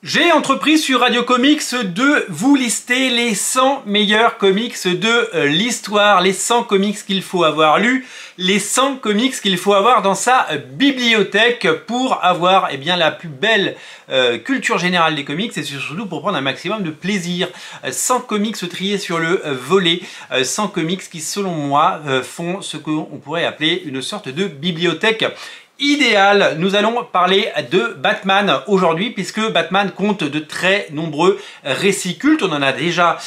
J'ai entrepris sur Radio Comics de vous lister les 100 meilleurs comics de l'histoire, les 100 comics qu'il faut avoir lus, les 100 comics qu'il faut avoir dans sa bibliothèque pour avoir la plus belle culture générale des comics et surtout pour prendre un maximum de plaisir. 100 comics triés sur le volet, 100 comics qui selon moi font ce qu'on pourrait appeler une sorte de bibliothèque idéal. Nous allons parler de Batman aujourd'hui puisque Batman compte de très nombreux récits cultes. On en a déjà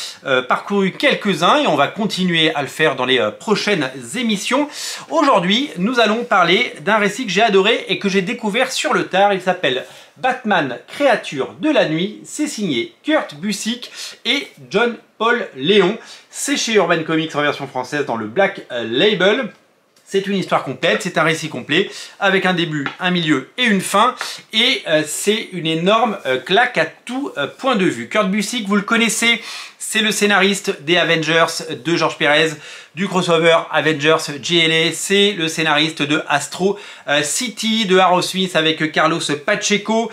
parcouru quelques-uns et on va continuer à le faire dans les prochaines émissions. Aujourd'hui, nous allons parler d'un récit que j'ai adoré et que j'ai découvert sur le tard. Il s'appelle Batman, créature de la nuit. C'est signé Kurt Busiek et John Paul Leon. C'est chez Urban Comics en version française dans le Black Label. C'est une histoire complète, c'est un récit complet avec un début, un milieu et une fin. Et c'est une énorme claque à tout point de vue. Kurt Busiek, vous le connaissez, c'est le scénariste des Avengers de George Pérez, du crossover Avengers JLA. C'est le scénariste de Astro City, de Arrow Smith avec Carlos Pacheco.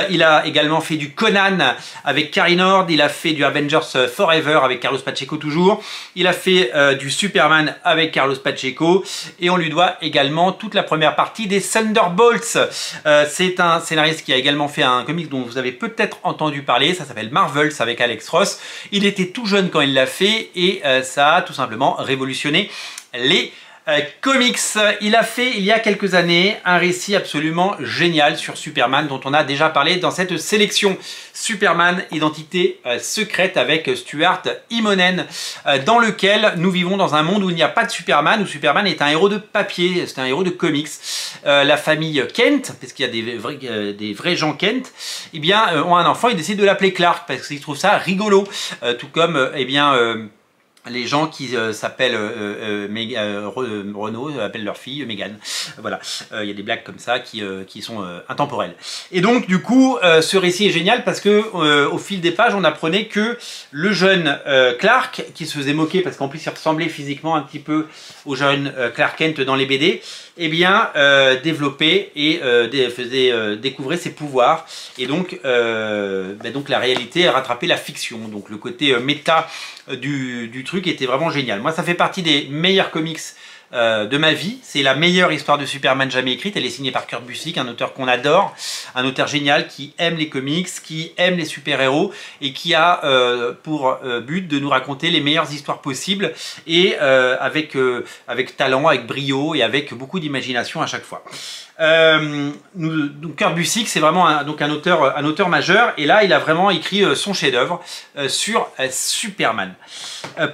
Il a également fait du Conan avec Cary Nord. Il a fait du Avengers Forever avec Carlos Pacheco toujours. Il a fait du Superman avec Carlos Pacheco. Et on lui doit également toute la première partie des Thunderbolts. C'est un scénariste qui a également fait un comic dont vous avez peut-être entendu parler. Ça s'appelle Marvels avec Alex Ross. Il était tout jeune quand il l'a fait et ça a tout simplement révolutionné les comics. Il a fait il y a quelques années un récit absolument génial sur Superman dont on a déjà parlé dans cette sélection. Superman, identité secrète avec Stuart Immonen, dans lequel nous vivons dans un monde où il n'y a pas de Superman, où Superman est un héros de papier, c'est un héros de comics. La famille Kent, parce qu'il y a des vrais gens Kent, ont un enfant, ils décident de l'appeler Clark parce qu'ils trouvent ça rigolo, tout comme les gens qui s'appellent Renault appellent leur fille Megan. Voilà, il y a des blagues comme ça qui sont intemporelles. Et donc du coup, ce récit est génial parce que au fil des pages, on apprenait que le jeune Clark, qui se faisait moquer parce qu'en plus il ressemblait physiquement un petit peu au jeune Clark Kent dans les BD, développait et faisait découvrir ses pouvoirs. Et donc la réalité a rattrapé la fiction. Donc le côté méta du truc était vraiment génial. Moi, ça fait partie des meilleurs comics de ma vie. C'est la meilleure histoire de Superman jamais écrite. Elle est signée par Kurt Busiek, un auteur qu'on adore, un auteur génial qui aime les comics, qui aime les super-héros et qui a pour but de nous raconter les meilleures histoires possibles et avec talent, avec brio et avec beaucoup d'imagination à chaque fois. Donc Kurt Busiek, c'est vraiment un auteur majeur et là il a vraiment écrit son chef-d'œuvre sur Superman.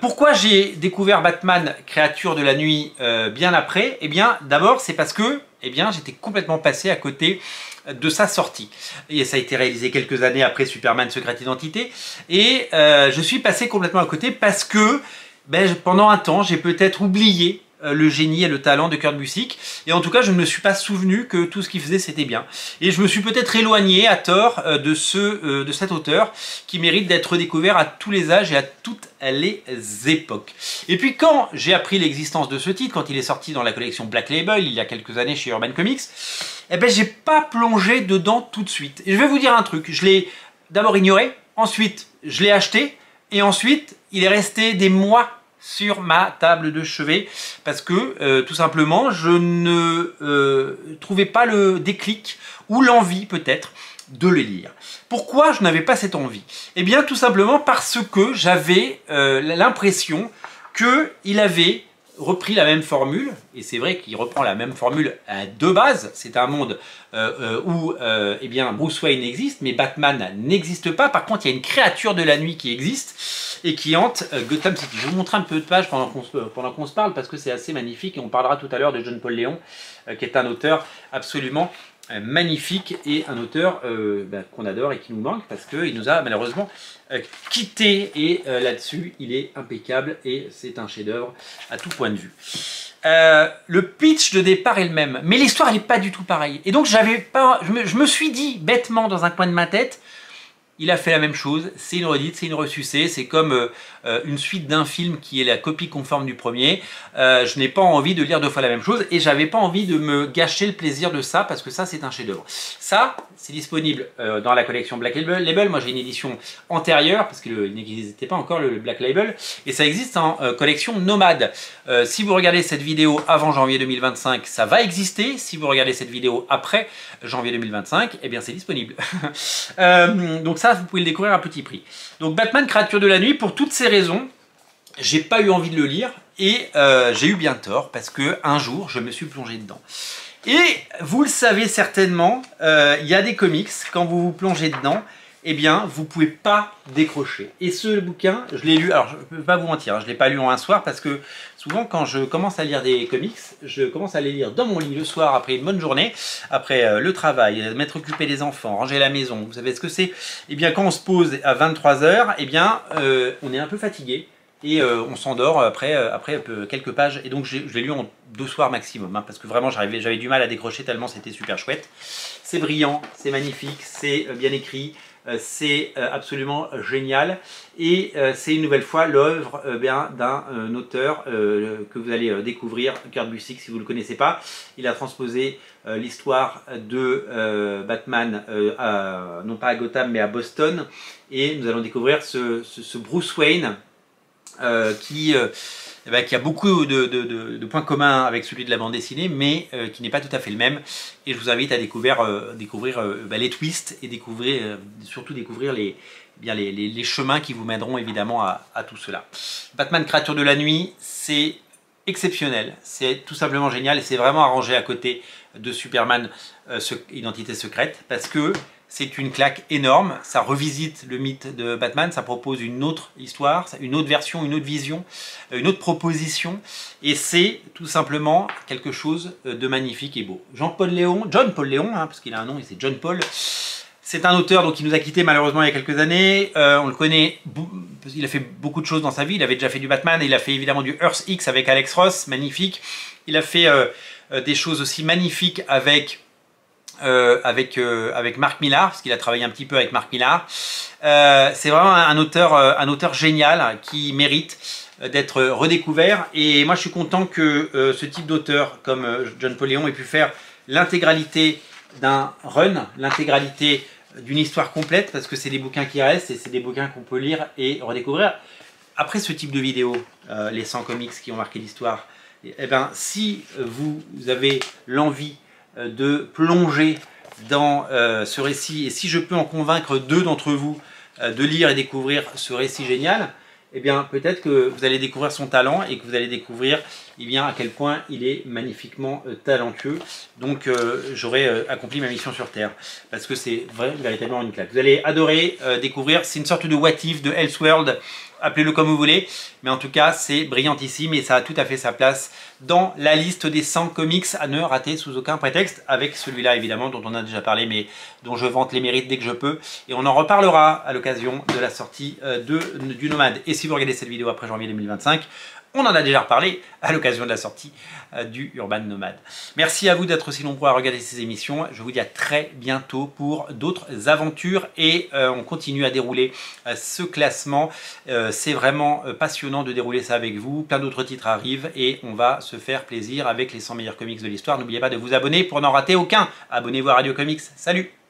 Pourquoi j'ai découvert Batman, créature de la nuit bien après? D'abord c'est parce que j'étais complètement passé à côté de sa sortie. Et ça a été réalisé quelques années après Superman Secret Identité. Et je suis passé complètement à côté parce que pendant un temps, j'ai peut-être oublié le génie et le talent de Kurt Busiek. Et en tout cas, je ne me suis pas souvenu que tout ce qu'il faisait, c'était bien. Et je me suis peut-être éloigné à tort de cet auteur qui mérite d'être découvert à tous les âges et à toutes les époques. Et puis quand j'ai appris l'existence de ce titre, quand il est sorti dans la collection Black Label, il y a quelques années chez Urban Comics, j'ai pas plongé dedans tout de suite. Et je vais vous dire un truc, je l'ai d'abord ignoré, ensuite je l'ai acheté, et ensuite il est resté des mois sur ma table de chevet parce que tout simplement je ne trouvais pas le déclic ou l'envie peut-être de le lire. Pourquoi je n'avais pas cette envie? Tout simplement parce que j'avais l'impression qu'il avait repris la même formule, et c'est vrai qu'il reprend la même formule de base. C'est un monde où Bruce Wayne existe, mais Batman n'existe pas. Par contre, il y a une créature de la nuit qui existe et qui hante Gotham City. Je vais vous montrer un peu de pages pendant qu'on se parle, parce que c'est assez magnifique, et on parlera tout à l'heure de John Paul Leon, qui est un auteur absolument magnifique, et un auteur qu'on adore et qui nous manque, parce qu'il nous a malheureusement quitté, et là-dessus, il est impeccable, et c'est un chef-d'œuvre à tout point de vue. Le pitch de départ est le même, mais l'histoire elle n'est pas du tout pareille. Et donc je me suis dit bêtement dans un coin de ma tête, il a fait la même chose, c'est une redite, c'est une ressucée, c'est comme une suite d'un film qui est la copie conforme du premier. Je n'ai pas envie de lire deux fois la même chose et j'avais pas envie de me gâcher le plaisir de ça parce que ça c'est un chef-d'œuvre. Ça, c'est disponible dans la collection Black Label. Moi j'ai une édition antérieure parce qu'il n'existait pas encore le Black Label et ça existe en collection Nomade. Si vous regardez cette vidéo avant janvier 2025, ça va exister. Si vous regardez cette vidéo après janvier 2025, eh bien c'est disponible. Donc ça, vous pouvez le découvrir à petit prix. Donc Batman, créature de la nuit, pour toutes ces raisons, j'ai pas eu envie de le lire et j'ai eu bien tort parce que un jour, je me suis plongé dedans. Et vous le savez certainement, il y a des comics, quand vous vous plongez dedans, eh bien, vous ne pouvez pas décrocher. Et ce bouquin, je l'ai lu, alors je ne peux pas vous mentir, je ne l'ai pas lu en un soir parce que souvent quand je commence à lire des comics, je commence à les lire dans mon lit le soir après une bonne journée, après le travail, m'être occupé des enfants, ranger la maison, vous savez ce que c'est? Eh bien, quand on se pose à 23 h, eh bien, on est un peu fatigué. Et on s'endort après quelques pages. Et donc je l'ai lu en 2 soirs maximum, hein, parce que vraiment j'avais du mal à décrocher tellement c'était super chouette. C'est brillant, c'est magnifique, c'est bien écrit, c'est absolument génial. Et c'est une nouvelle fois l'œuvre d'un auteur que vous allez découvrir, Kurt Busiek, si vous ne le connaissez pas. Il a transposé l'histoire de Batman, non pas à Gotham mais à Boston. Et nous allons découvrir ce Bruce Wayne, qui a beaucoup de points communs avec celui de la bande dessinée, mais qui n'est pas tout à fait le même. Et je vous invite à découvrir les twists et surtout découvrir les chemins qui vous mèneront évidemment à tout cela. Batman, créature de la nuit, c'est exceptionnel, c'est tout simplement génial et c'est vraiment arrangé à côté de Superman, Identité secrète, parce que c'est une claque énorme, ça revisite le mythe de Batman, ça propose une autre histoire, une autre version, une autre vision, une autre proposition, et c'est tout simplement quelque chose de magnifique et beau. John Paul Leon, hein, parce qu'il a un nom, c'est John Paul, c'est un auteur qui nous a quittés malheureusement il y a quelques années, on le connaît, il a fait beaucoup de choses dans sa vie, il avait déjà fait du Batman, il a fait évidemment du Earth X avec Alex Ross, magnifique, il a fait des choses aussi magnifiques avec Mark Millar, parce qu'il a travaillé un petit peu avec Mark Millar. C'est vraiment un auteur génial qui mérite d'être redécouvert. Et moi, je suis content que ce type d'auteur comme John Paul Leon ait pu faire l'intégralité d'un run, l'intégralité d'une histoire complète, parce que c'est des bouquins qui restent et c'est des bouquins qu'on peut lire et redécouvrir. Après ce type de vidéo, les 100 comics qui ont marqué l'histoire, eh ben, si vous avez l'envie de plonger dans ce récit, et si je peux en convaincre 2 d'entre vous de lire et découvrir ce récit génial, eh bien peut-être que vous allez découvrir son talent et que vous allez découvrir à quel point il est magnifiquement talentueux. Donc j'aurai accompli ma mission sur Terre, parce que c'est véritablement une claque. Vous allez adorer découvrir, c'est une sorte de what if, de Elseworld, appelez-le comme vous voulez, mais en tout cas c'est brillantissime et ça a tout à fait sa place dans la liste des 100 comics à ne rater sous aucun prétexte, avec celui-là évidemment dont on a déjà parlé mais dont je vante les mérites dès que je peux, et on en reparlera à l'occasion de la sortie du Nomade. Et si vous regardez cette vidéo après janvier 2025, on en a déjà reparlé à l'occasion de la sortie du Urban Nomade. Merci à vous d'être aussi nombreux à regarder ces émissions. Je vous dis à très bientôt pour d'autres aventures et on continue à dérouler ce classement. C'est vraiment passionnant de dérouler ça avec vous. Plein d'autres titres arrivent et on va se faire plaisir avec les 100 meilleurs comics de l'histoire. N'oubliez pas de vous abonner pour n'en rater aucun. Abonnez-vous à Radio Comics. Salut!